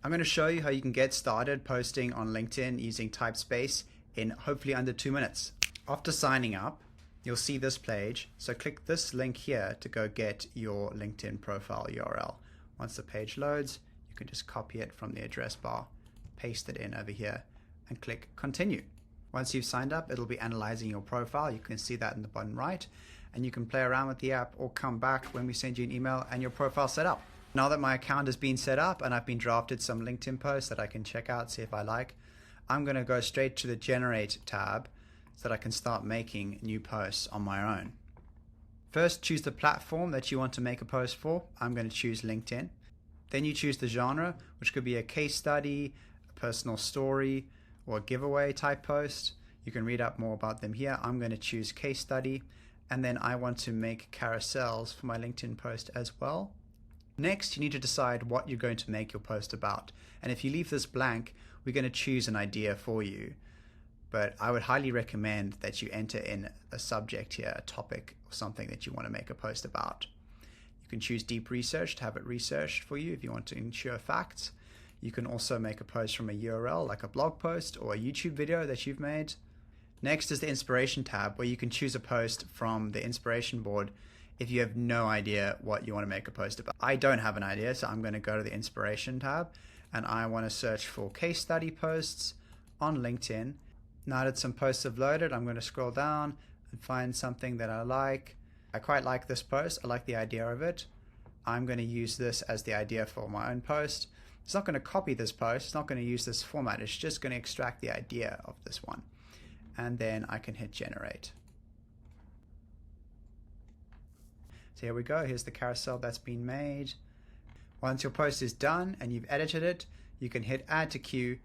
I'm going to show you how you can get started posting on LinkedIn using Typespace in hopefully under 2 minutes. After signing up, you'll see this page. So click this link here to go get your LinkedIn profile URL. Once the page loads, you can just copy it from the address bar, paste it in over here, and click continue. Once you've signed up, it'll be analyzing your profile. You can see that in the bottom right, and you can play around with the app or come back when we send you an email and your profile set up. Now that my account has been set up and I've been drafted some LinkedIn posts that I can check out, see if I like, I'm going to go straight to the Generate tab so that I can start making new posts on my own. First, choose the platform that you want to make a post for. I'm going to choose LinkedIn. Then you choose the genre, which could be a case study, a personal story, or a giveaway type post. You can read up more about them here. I'm going to choose case study, and then I want to make carousels for my LinkedIn post as well. Next, you need to decide what you're going to make your post about. And if you leave this blank, we're going to choose an idea for you. But I would highly recommend that you enter in a subject here, a topic, or something that you want to make a post about. You can choose deep research to have it researched for you if you want to ensure facts. You can also make a post from a URL like a blog post or a YouTube video that you've made. Next is the inspiration tab, where you can choose a post from the inspiration board if you have no idea what you want to make a post about. I don't have an idea, so I'm going to go to the inspiration tab and I want to search for case study posts on LinkedIn. Now that some posts have loaded, I'm going to scroll down and find something that I like. I quite like this post. I like the idea of it. I'm going to use this as the idea for my own post. It's not going to copy this post. It's not going to use this format. It's just going to extract the idea of this one. And then I can hit generate. So here we go. Here's the carousel that's been made. Once your post is done and you've edited it, you can hit add to queue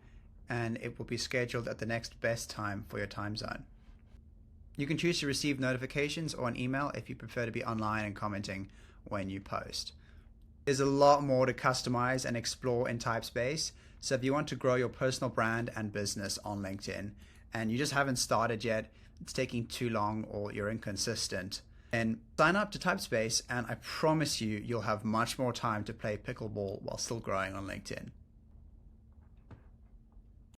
and it will be scheduled at the next best time for your time zone. You can choose to receive notifications or an email if you prefer to be online and commenting when you post. There's a lot more to customize and explore in Typespace. So if you want to grow your personal brand and business on LinkedIn and you just haven't started yet, it's taking too long or you're inconsistent, and sign up to Typespace and I promise you, you'll have much more time to play pickleball while still growing on LinkedIn.